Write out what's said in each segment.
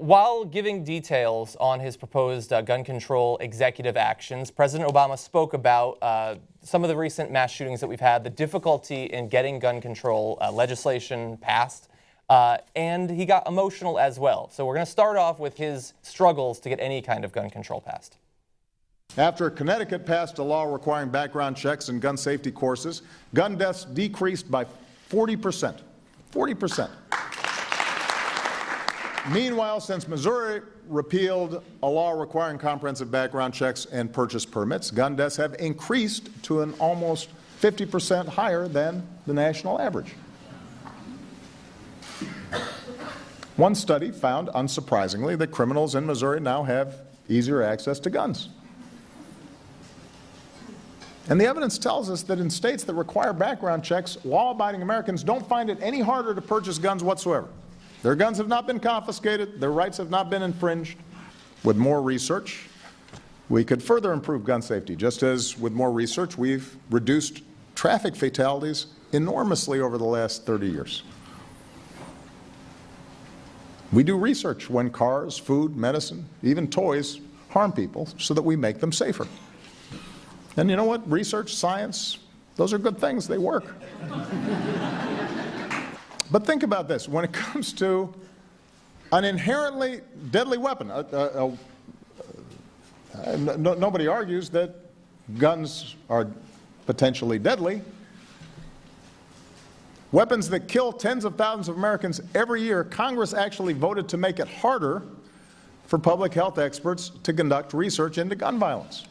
while giving details on his proposed gun control executive actions, President Obama spoke about some of the recent mass shootings that we've had, the difficulty in getting gun control legislation passed, and he got emotional as well. So we're going to start off with his struggles to get any kind of gun control passed. After Connecticut passed a law requiring background checks and gun safety courses, gun deaths decreased by 40%. 40%. Meanwhile, since Missouri repealed a law requiring comprehensive background checks and purchase permits, gun deaths have increased to an almost 50% higher than the national average. One study found, unsurprisingly, that criminals in Missouri now have easier access to guns. And the evidence tells us that in states that require background checks, law-abiding Americans don't find it any harder to purchase guns whatsoever. Their guns have not been confiscated, their rights have not been infringed. With more research, we could further improve gun safety, just as with more research, we've reduced traffic fatalities enormously over the last 30 years. We do research when cars, food, medicine, even toys harm people so that we make them safer. And you know what? Research, science, those are good things. They work. But think about this. When it comes to an inherently deadly weapon, nobody argues that guns are potentially deadly. Weapons that kill tens of thousands of Americans every year, Congress actually voted to make it harder for public health experts to conduct research into gun violence.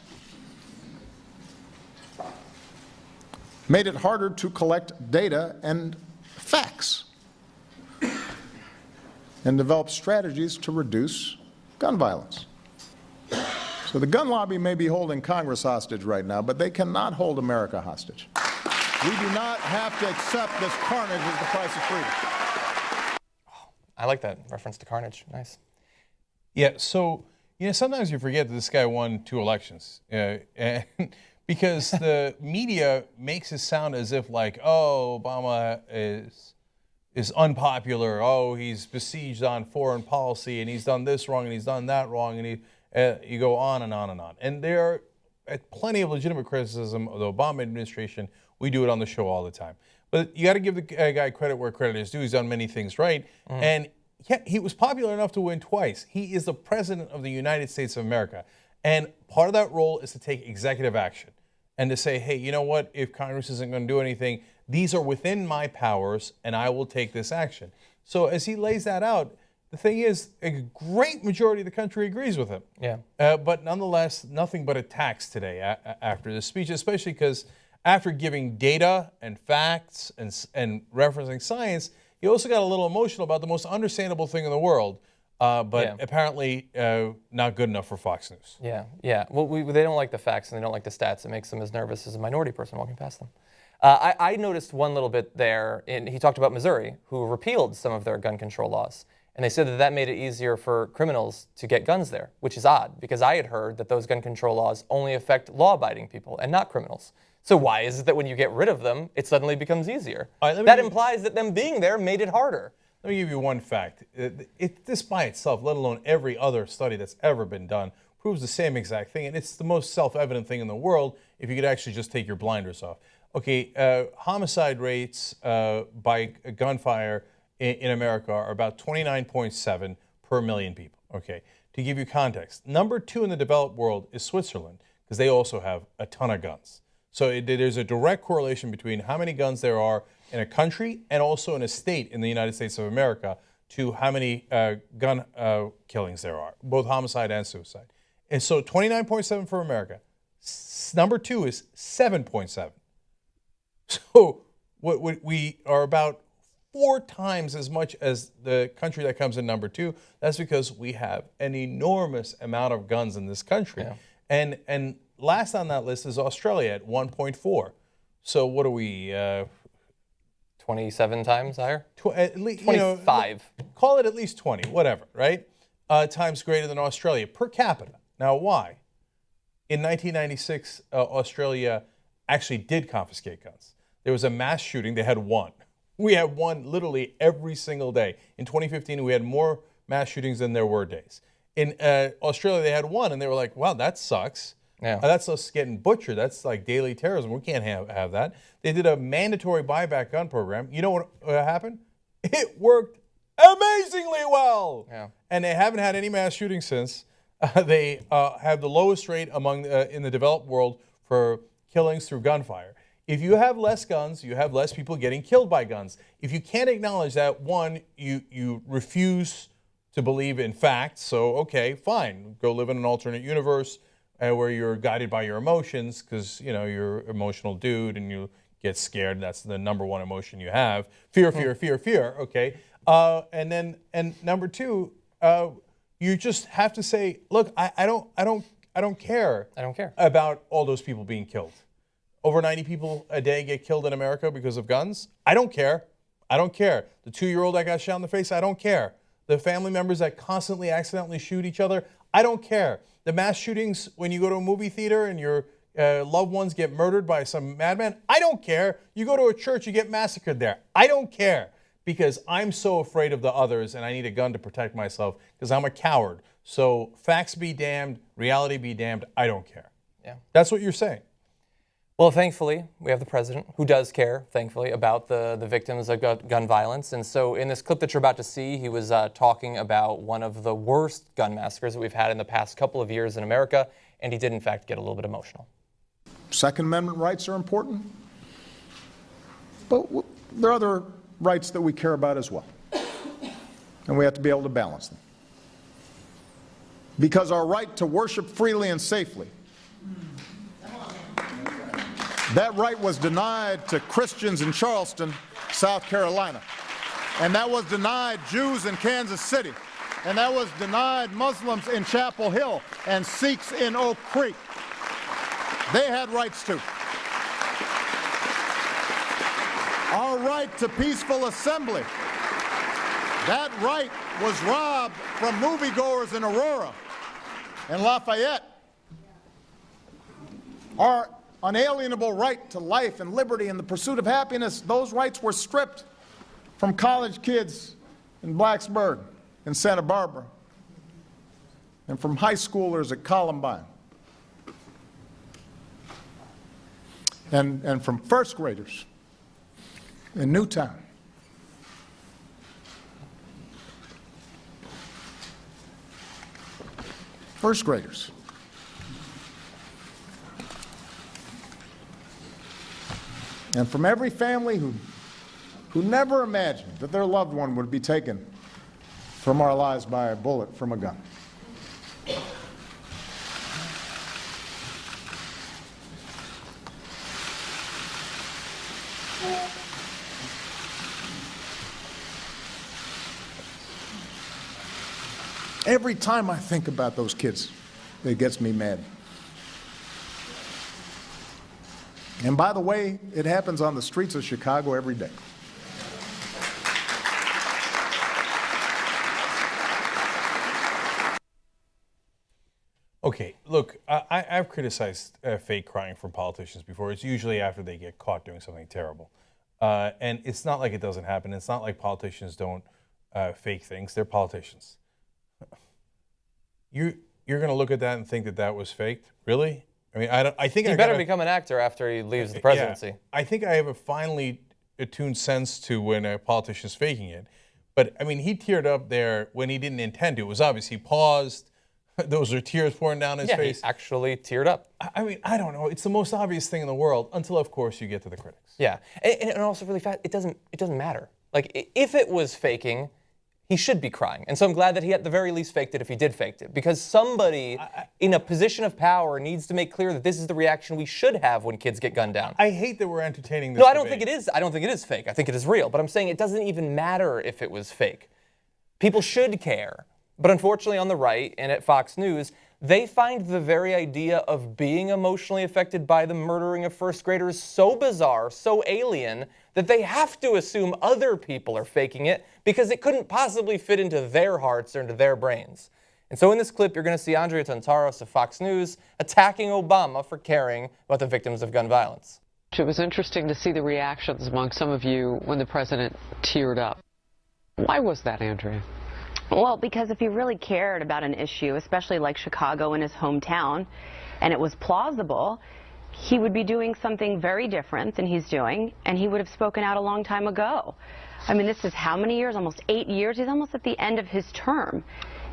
Made it harder to collect data and facts and develop strategies to reduce gun violence. So the gun lobby may be holding Congress hostage right now, but they cannot hold America hostage. We do not have to accept this carnage as the price of freedom. I like that reference to carnage. Nice. Yeah, so, sometimes you forget that this guy won 2 elections. And because the media makes it sound as if like, oh, Obama is unpopular. Oh, he's besieged on foreign policy, and he's done this wrong, and he's done that wrong, and you go on and on and on. And there are plenty of legitimate criticism of the Obama administration. We do it on the show all the time. But you got to give the guy credit where credit is due. He's done many things right. And yeah, he was popular enough to win twice. He is the president of the United States of America. And part of that role is to take executive action and to say, hey, you know what? If Congress isn't going to do anything, these are within my powers, and I will take this action. So as he lays that out, the thing is, a great majority of the country agrees with him. Yeah. But nonetheless, nothing but attacks today after this speech, especially because after giving data and facts and referencing science, he also got a little emotional about the most understandable thing in the world, but apparently not good enough for Fox News. Yeah. Well, they don't like the facts and they don't like the stats. It makes them as nervous as a minority person walking past them. I noticed one little bit there. He talked about Missouri, who repealed some of their gun control laws. And they said that made it easier for criminals to get guns there, which is odd, because I had heard that those gun control laws only affect law-abiding people and not criminals. So why is it that when you get rid of them, it suddenly becomes easier? That implies that them being there made it harder. Let me give you one fact. This by itself, let alone every other study that's ever been done, proves the same exact thing. And it's the most self-evident thing in the world if you could actually just take your blinders off. Okay, homicide rates by gunfire in America are about 29.7 per million people. Okay, to give you context, number 2 in the developed world is Switzerland, because they also have a ton of guns. So there's a direct correlation between how many guns there are in a country and also in a state in the United States of America to how many gun killings there are, both homicide and suicide. And so 29.7 for America. Number 2 is 7.7. So we are about 4 times as much as the country that comes in number 2. That's because we have an enormous amount of guns in this country. Yeah. And last on that list is Australia at 1.4. So what are we? 27 times higher? At least 25. Call it at least 20, whatever, right? Times greater than Australia per capita. Now, why? In 1996, Australia actually did confiscate guns. There was a mass shooting. They had one. We had one literally every single day. In 2015, we had more mass shootings than there were days. In Australia, they had one, and they were like, wow, that sucks. Yeah. That's us getting butchered. That's like daily terrorism. We can't have that. They did a mandatory buyback gun program. You know what happened? It worked amazingly well. Yeah. And they haven't had any mass shootings since. They have the lowest rate among in the developed world for killings through gunfire. If you have less guns, you have less people getting killed by guns. If you can't acknowledge that, one, you refuse to believe in facts. So, okay, fine. Go live in an alternate universe where you're guided by your emotions because, you know, you're an emotional dude and you get scared. That's the number one emotion you have. Fear, fear, fear, fear. Okay. And number two, you just have to say, look, I don't care. I don't care about all those people being killed. Over 90 people a day get killed in America because of guns. I don't care. I don't care. The 2-year-old that got shot in the face, I don't care. The family members that constantly accidentally shoot each other, I don't care. The mass shootings when you go to a movie theater and your loved ones get murdered by some madman, I don't care. You go to a church, you get massacred there. I don't care because I'm so afraid of the others and I need a gun to protect myself because I'm a coward. So facts be damned, reality be damned, I don't care. Yeah. That's what you're saying. Well, thankfully, we have the president who does care, thankfully, about the victims of gun violence. And so in this clip that you're about to see, he was talking about one of the worst gun massacres that we've had in the past couple of years in America. And he did, in fact, get a little bit emotional. Second Amendment rights are important, but there are other rights that we care about as well. And we have to be able to balance them. Because our right to worship freely and safely, that right was denied to Christians in Charleston, South Carolina. And that was denied Jews in Kansas City. And that was denied Muslims in Chapel Hill and Sikhs in Oak Creek. They had rights too. Our right to peaceful assembly, that right was robbed from moviegoers in Aurora and Lafayette. Our unalienable right to life and liberty and the pursuit of happiness, those rights were stripped from college kids in Blacksburg and Santa Barbara and from high schoolers at Columbine and from first graders in Newtown. First graders. And from every family who never imagined that their loved one would be taken from our lives by a bullet from a gun. Every time I think about those kids, it gets me mad. And by the way, it happens on the streets of Chicago every day. Okay, look, I've criticized fake crying from politicians before. It's usually after they get caught doing something terrible. And it's not like it doesn't happen. It's not like politicians don't fake things. They're politicians. You're going to look at that and think that that was faked? Really? I mean, I think he better become an actor after he leaves the presidency. Yeah, I think I have a finely attuned sense to when a politician's faking it. But, I mean, he teared up there when he didn't intend to. It was obvious. He paused. Those are tears pouring down his face. He actually teared up. I mean, I don't know. It's the most obvious thing in the world until, of course, you get to the critics. Yeah, and also really fast, it doesn't matter. Like, if it was faking, he should be crying. And so I'm glad that he at the very least faked it if he did fake it. Because somebody in a position of power needs to make clear that this is the reaction we should have when kids get gunned down. I hate that we're entertaining this No, I don't debate. think it is. I don't think it is fake. I think it is real. But I'm saying it doesn't even matter if it was fake. People should care. But unfortunately on the right and at Fox News, they find the very idea of being emotionally affected by the murdering of first graders so bizarre, so alien, that they have to assume other people are faking it because it couldn't possibly fit into their hearts or into their brains. And so in this clip, you're going to see Andrea Tantaros of Fox News attacking Obama for caring about the victims of gun violence. It was interesting to see the reactions among some of you when the president teared up. Why was that, Andrea? Well, because if he really cared about an issue, especially like Chicago in his hometown, and it was plausible, he would be doing something very different than he's doing, and he would have spoken out a long time ago. I mean, this is how many years? Almost 8 years. He's almost at the end of his term.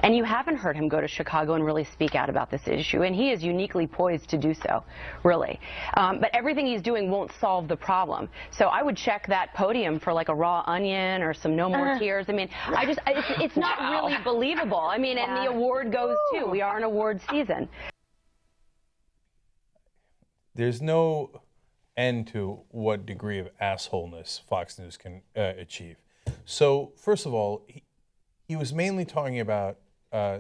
And you haven't heard him go to Chicago and really speak out about this issue, and he is uniquely poised to do so, really. But everything he's doing won't solve the problem. So I would check that podium for like a raw onion or some No More Tears. I mean, it's not really believable. I mean, and the award goes too. We are in award season. There's no end to what degree of assholeness Fox News can achieve. So, first of all, he was mainly talking about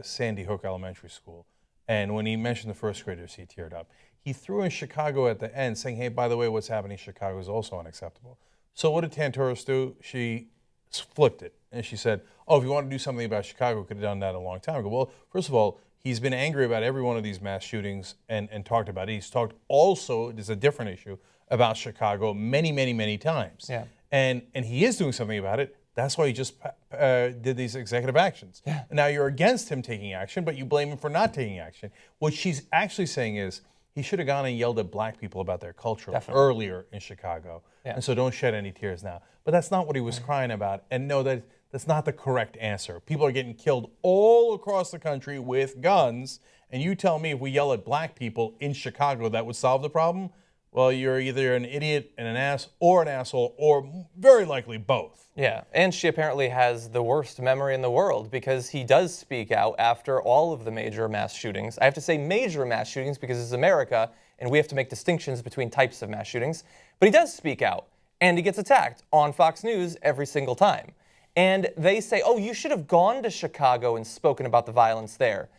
Sandy Hook Elementary School. And when he mentioned the first graders, he teared up. He threw in Chicago at the end, saying, hey, by the way, what's happening in Chicago is also unacceptable. So what did Tantoros do? She flipped it. And she said, oh, if you want to do something about Chicago, could have done that a long time ago. Well, first of all, he's been angry about every one of these mass shootings and talked about it. He's talked also, there's a different issue, about Chicago many, many, many times. Yeah. And he is doing something about it. That's why he just did these executive actions. Yeah. Now you're against him taking action, but you blame him for not taking action. What she's actually saying is he should have gone and yelled at black people about their culture earlier in Chicago. Yeah. And so don't shed any tears now. But that's not what he was crying about. And no, that's not the correct answer. People are getting killed all across the country with guns. And you tell me if we yell at black people in Chicago, that would solve the problem? Well, you're either an idiot and an ass or an asshole, or very likely both. Yeah, and she apparently has the worst memory in the world because he does speak out after all of the major mass shootings. I have to say major mass shootings because it's America and we have to make distinctions between types of mass shootings. But he does speak out and he gets attacked on Fox News every single time. And they say, oh, you should have gone to Chicago and spoken about the violence there.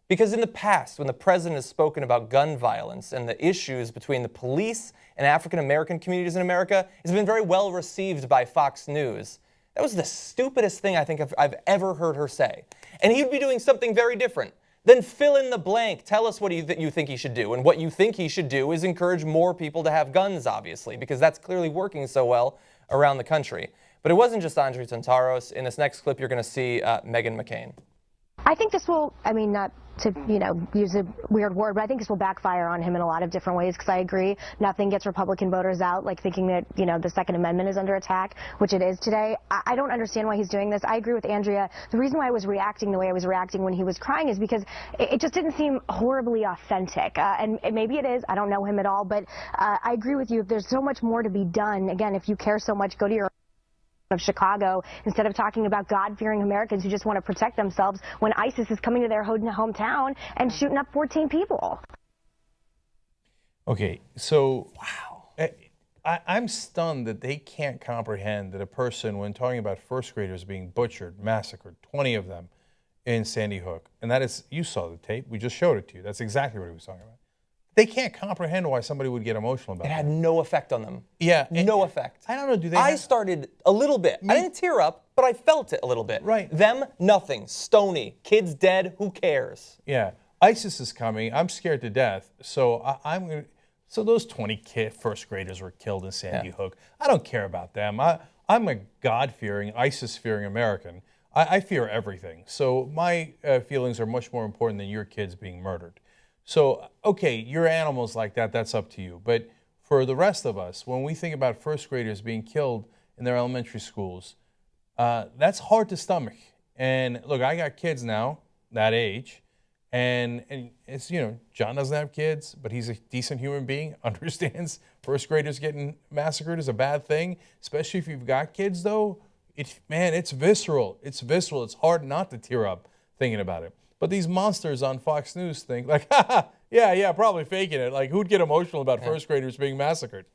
Because in the past, when the president has spoken about gun violence and the issues between the police and African-American communities in America, it's been very well received by Fox News. That was the stupidest thing I think I've ever heard her say. And he'd be doing something very different. Then fill in the blank. Tell us what you think he should do. And what you think he should do is encourage more people to have guns, obviously, because that's clearly working so well around the country. But it wasn't just Andre Tantaros. In this next clip, you're going to see Meghan McCain. I think this will, I mean, not to, use a weird word, but I think this will backfire on him in a lot of different ways, because I agree, nothing gets Republican voters out, like thinking that, the Second Amendment is under attack, which it is today. I don't understand why he's doing this. I agree with Andrea. The reason why I was reacting the way I was reacting when he was crying is because it just didn't seem horribly authentic. And maybe it is. I don't know him at all, but I agree with you. There's so much more to be done. Again, if you care so much, go to your of Chicago instead of talking about God-fearing Americans who just want to protect themselves when ISIS is coming to their hometown and shooting up 14 people. Okay, so wow, I'm stunned that they can't comprehend that a person, when talking about first graders being butchered, massacred, 20 of them in Sandy Hook, and that is, you saw the tape, we just showed it to you. That's exactly what he was talking about. They can't comprehend why somebody would get emotional about it. It had no effect on them. Yeah. No effect. I don't know, do they I started a little bit. I didn't tear up, but I felt it a little bit. Right. Them, nothing. Stony. Kids dead, who cares? Yeah. ISIS is coming. I'm scared to death. So I'm going to... So those 20 first graders were killed in Sandy Hook. I don't care about them. I'm a God-fearing, ISIS-fearing American. I fear everything. So my feelings are much more important than your kids being murdered. So, okay, you're animals like that, that's up to you. But for the rest of us, when we think about first graders being killed in their elementary schools, that's hard to stomach. And look, I got kids now, that age, and it's, John doesn't have kids, but he's a decent human being, understands first graders getting massacred is a bad thing, especially if you've got kids, though. It's visceral. It's visceral. It's hard not to tear up thinking about it. But these monsters on Fox News think, like, yeah, probably faking it. Like, who'd get emotional about first graders being massacred?